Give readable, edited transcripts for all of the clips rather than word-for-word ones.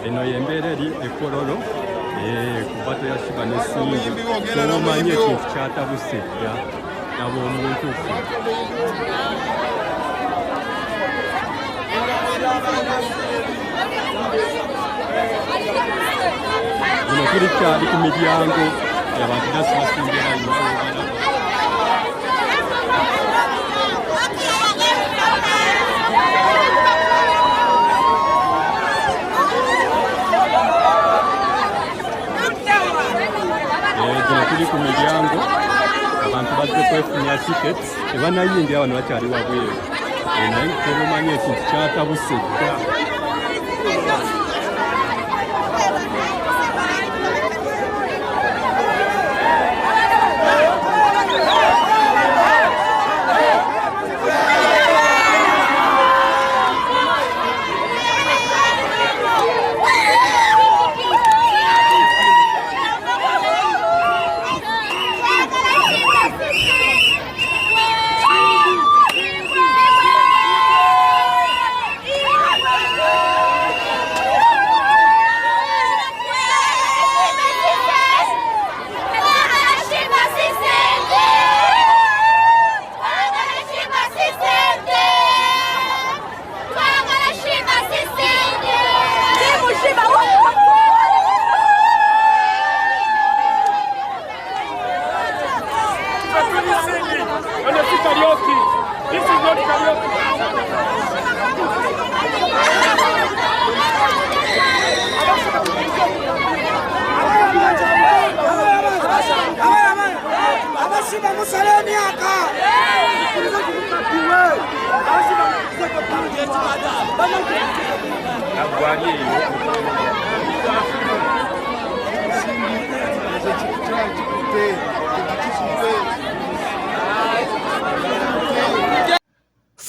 eno yembeera eri ekololo kubato yashiba n'essingo n'omanya ekintu kyatabuse nabo omuntu buno tuli kyali ku miryango abantu gasi basimbira tuli ku miryango abantu bazze kwefunya tickets tebanayingira wano bakyali wabweru naye tebamanya ekintu kyatabuse dda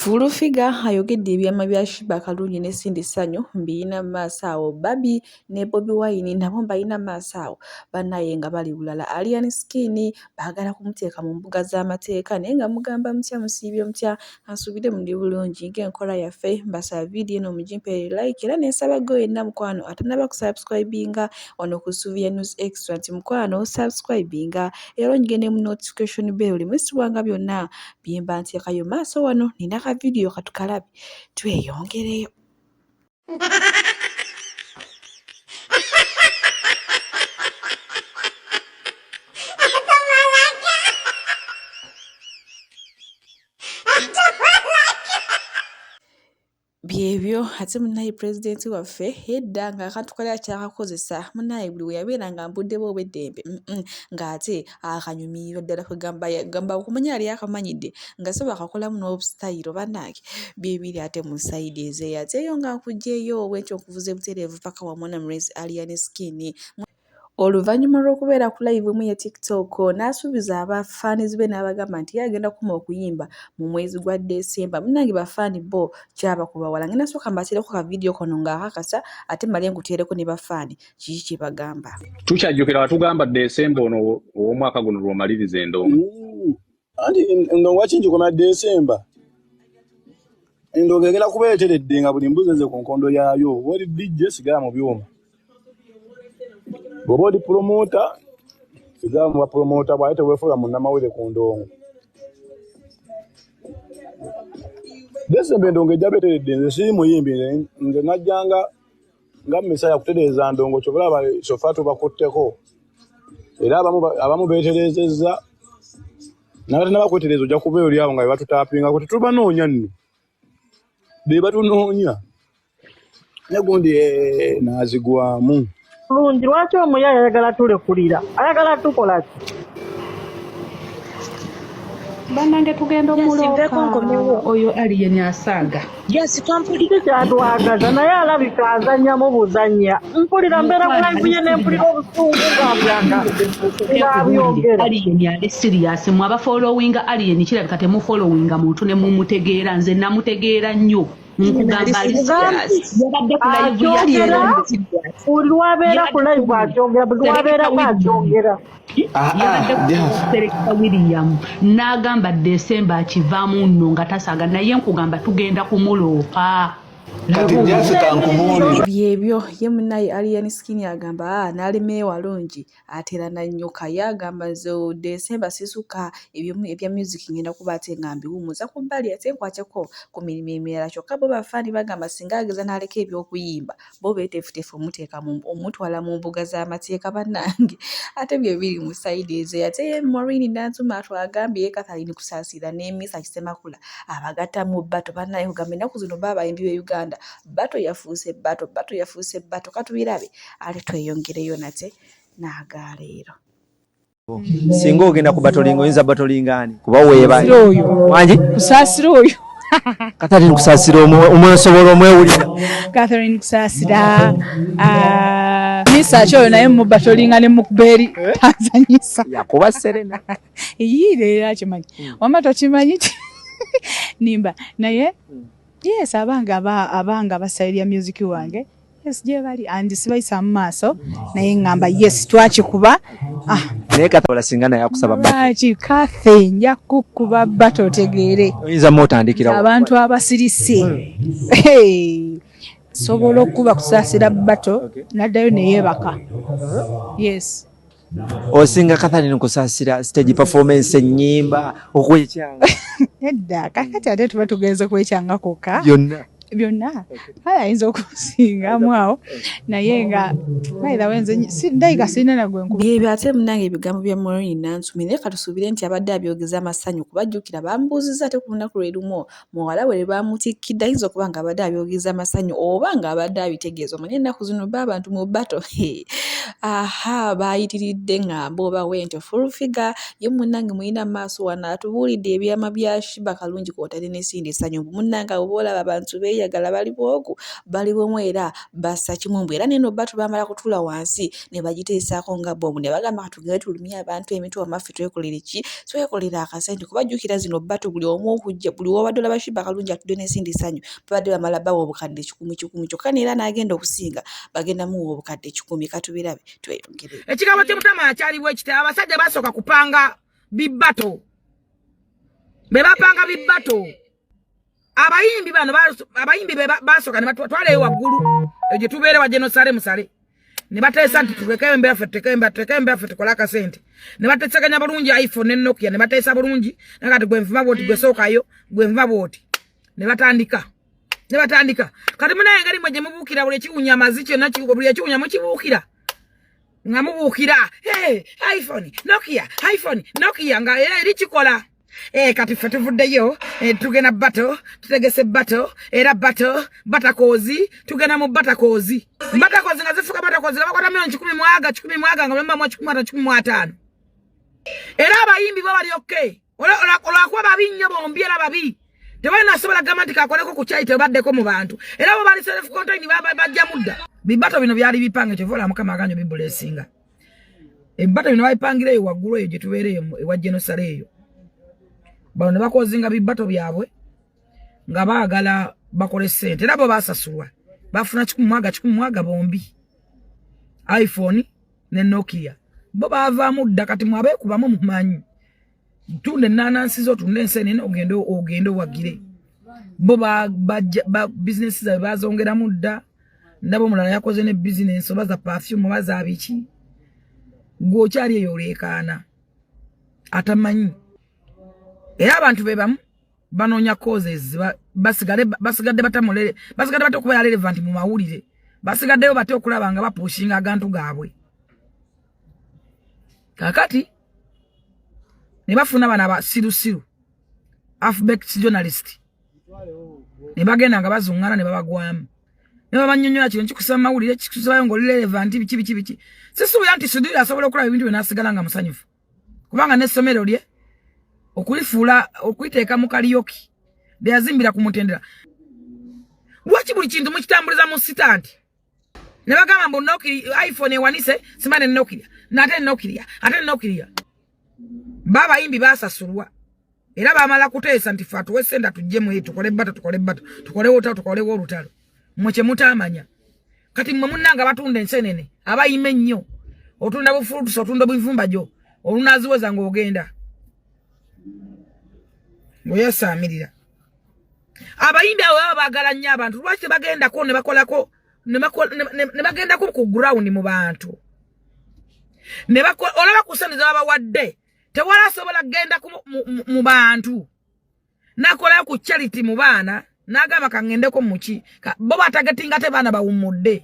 Fulufiga ayogedde ebyama bya Shiba Kalungi ne Cindy Sanyu mbiyina maaso awo Barbie ne Bobi Wine nabo mbayina maaso awo bannaye nga bali bulala Alien Skin baagala kumuteeka mu mbuga z'amateeka naye nga mugamba mutya musiibye mutya asuubire muli bulungi ng'enkola yaffe mbasaba vidiyo eno mugimpe like era n'ensaba go yenna mukwano atanaba kusubscribinga wano ku Suvia News Extra nti mukwano subscribinga era ongende mu notification bell mwisibwanga byonna byemba nteekayo maaso wano nina video katukalabi tweyongereyo. Byebyo ate munaye president waffe edda nga akatukolera kyakakozesa munaye buli we yabeera nga mbuddebo obweddembe ng'ate akanyumirwa ddala gamba okumanya yali akamanyidde nga so bakakolamu n'obusitayiro bannange byebiri ate mu sayidi ezeeyo ateyo nga nkugjeyo bwekyo nkuvuze butereevu paka wamwana mulezi Alien Skin oluvannyuma lw'okubeera ku live mu ya TikTok n'asuubiza abafaanizi be n'abagamba nti yagenda kuma okuyimba mu mwezi gwa Desemba munnange bafaani bo kyaba kubawala ngenda sooka mbateereko ka video kono ng'akakasa ate mmalye nguteereko ne bafaani kiki kye bagamba. Tukyajjukira watugamba Desemba ono ow'omwaka guno lw'omaliriza endongo. Anti endongo wakinjukuna Desemba endongo egenda kubeeteredde nga buli mbuzi ze ku nkondo yaayo wali DJ sigala mu byuma. Bobodi promoter sigala mu promoter bw'ate weefuula mu nnamawere ku ndongo. Desemba endongo ejja beeteredde nze siri muyimbi nze najjanga nga misaya kutereeza ndongo kyobula sofa tubakutteko era abamu beeterezezza n'abate n'abakwetereza ojja kubeera oli abo nga bebatutaapinga kuti tubanoonya nno be batunoonya ne gundi naazigwamu bulungi lwaki omuyaya ayagala tulekulira ayagala tukola ki bannange tugenda omulooka oyo Alien asaaga kyatwagaza naye alabika azannyamu buzannya mpulira mbeera bulayivuye nempulira obusungu ngaabyanga Alien ali serious mwe abafollowinga Alien kirabika temufollowinga muntu ne mumutegeera nze namutegeera nnyo nkugamba ali serious yabadde ku live ya buli lwabeera ku live akyogera buli lwabeerako akyogera Selekta William n'agamba Desemba akivaamu nno nga tasaaga naye nkugamba tugenda kumuloopa kati jasi kankubulira byebyo ye munaye Alien Skinny agamba nalime walungi atera na nyoka yagamba zo December sisuka ebya music ngenda kubate ngambi wumuza kubbali ate nkwateko ku mirimu emirala kyokka bo bafani bagamba singa ageza naleka ebyokuyimba bo betefutefu omuteeka omutwala mu mbuga z'amateeka bannange ate bye biri mu side ezo ate ye Maureen Nantuma twagambye Catherine kusaasira n'emisa kisemakula abagatta mu bato bannaye kugamba ennaku zino baba embi be Uganda bato yafuuse bato katubirabe ale tweyongereyo nate naagaleero singa ogenda ku batolinga oyinza batolingani kuba weebale wangi kusaasira oyo Catherine kusaasira omwesobola omwewulira Catherine kusaasira misa kyoyo naye mu batolinga ne mu kubeeri tanzanyisa yakuba Serena yire akimanyi wama tokimanyi nimba naye yes abanga basayirya music wange yes je bali and sibayisa mu maaso naye ngamba yes twakikuba naye Catherine singana yakusaba baki kafe nja kukuba bato otegeere oyinza motandikira abantu abasirise sobola okuba kusaasira bato naddayo neyebaka yes osinga Catherine kusaasira stage performance ennyimba okwekyanga edda kakati ate tuba tugenze kwekyanga kokka byonna ayinza okusingamu awo naye nga bayira wenze ndayika sirina nagwe byebyo ate munange ebigambo bya Maureen Nantuma naye katusuubire nti abadde abyogeza amasanyu kubajjukira bambuuziza ate ku lunaku lwe lumu muwala we bamutikkidde ayinza okuba nga abadde abyogeza amasanyu oba nga abadde abitegeeza omanye ennaku zino ba abantu mu bato bayitiridde ng'amba oba wento full figure ye munnange muyina maaso wano atubuulidde ebyama bya Shiba Kalungi kwotadde n'esindi essanyu munnange abo boolaba abantu beeyagala bali bwogu bali bwemu era bassa kimumbu era neno batu bamala kutula wansi ne bagiteesaako nga bomu ne bagamba katugende tulumye abantu emitwe wamaffe twekolere ki twekolera akasente kubajjukira zino batu buli omu okujja buli wabadde olaba Shiba Kalungi atudde n'esindi essanyu babadde bamala bawa obukadde 10 kyokka neera n'agenda okusinga bagenda muwa obukadde 10 katubirabe tweyongere ekigabo ky'Omutama akyaliwo ekitabo abasajja basooka kupanga bibbato be bapanga bibbato abayimbi bano abayimbi basooka ne batwaleyo waggulu gye tubeere wa genosale musale ne bateesa nti tulekeyo embeera ffe tukola akasente ne bateesaganya bulungi iPhone ne Nokia ne bateesa bulungi nakati gwe nvuma bwoti gwe sookayo gwe nvuma bwoti ne batandika kati munaye ngeri mwe gye mubuukira buli ekiwunya amaziki buli ekiwunya mukibuukira nga mubuukira iPhone Nokia nga era eri kikola kati ffe tuvuddeyo tugenda bato tutegese bato era batakozi tugenda mu batakozi nga zifuka batakozi bakwata milioni 10 mwaga nga bemba 15 era abayimbi bo bali okay olwakuba babi nnyo bombi era babi tebalina asobola gamba nti kakoleko ku kyaite baddeko mu bantu era bo bali self contained bajja mudda bibato bino byali bipange kyevola mukama aganyo bibulesinga ebibato bino babipangireyo waggulu eyo gye tubeereyo ewa genosale eyo bano ne bakozinga bibato byabwe nga baagala bakole sente era bo basasulwa bafuna 10 bombi iPhone ne Nokia bo baavaamu dda kati mwabeekubamu mumanyi tunde nanansizo tunde ensenene ogende wagire bo business zaabwe bazongeramu dda ndabo mulala yakoze ne business oba za perfume oba za biki gwokyali eyo oleekaana atamanyi era abantu bebamu banoonya causes basigadde batamulere basigadde batokuba relevant mu mawulire basigaddeyo bate okulaba nga bapushinga agantu gaabwe kakati ne bafuna bana basirusiru half-baked journalist ne bagenda nga bazungana ne babagwamu ne babanyonyola kino kikusaba mawulire kikusabayo nga oli relevant biki sisuubira nti Sudiri asobola okulaba ebintu byonna asigala nga musanyufu kubanga n'essomero lye okulifuula okuyiteeka mu kaliyoki beyazimbira ku mutendera lwaki buli kintu mukitambuliza mu sitanti ne bagamba mbu iPhone ewanise simane Nokia ate Nokia babayimbi basasulwa era bamala kuteesa nti fatu wesenda tujjemu tukole bato tukole wota tukole olutalo mwe mutamanya kati mwe munnanga batunda ensenene abayime nnyo otunda bufulutus otunda bivumba jo olunaziweza ng'ogenda ngoyasamirira abayimbi abo bagala nnyo abantu lwaki bagendako ne bakolako ne bagendako ku ground mu bantu ne bakola olaba kusaniza babawadde tewala sobola genda mu bantu nakola ku charity mu baana nagamba kangendeko muki bo batagatinga te baana bawumudde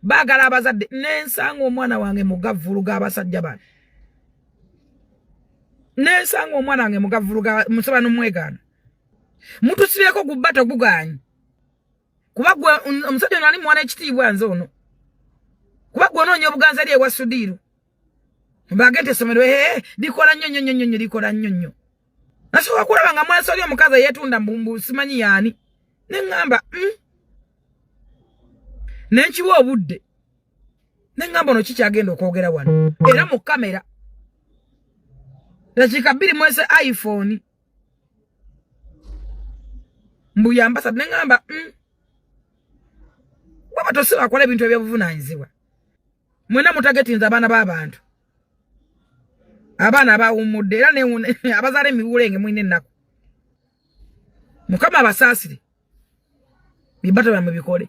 bagala abazadde nensanga omwana wange mugavuluga abasajja bano nensanga omwana wange mugavuluga musaba n'omwegana mutusibeko gubato guganyi kuba gwe omusajja nali mwana ekitiibwa nze ono kuba gwe onoonya obuganza eri ewa Sudiru mbagente somero likola nnyo likola nnyo nasobola kulaba nga mwana soli omukazi yeetunda mbumbu simanyi yaani neŋŋamba nenkiwa obudde neŋŋamba ono kikyagenda okwogera wano era mu kamera dakiika 2 mwese iPhone mbuya ambasada neŋŋamba waba tosiba akola ebintu ebyobuvunaanyizibwa mwena mutagetinza abaana b'abantu abaana abawumudde era abazaala emiwulenge mwine ennaku mukama abasaasire bibato byammwe bikole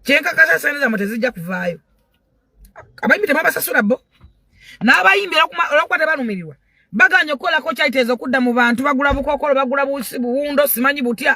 kyenkakasa sente zammwe tezijja kuvaayo abayimbi temwabasasula bo n'abayimbi olwokuba tebanumirirwa baganya okukolako kyayiteeza okudda mu bantu bagula bukokolo bagula buwundo simanyi butya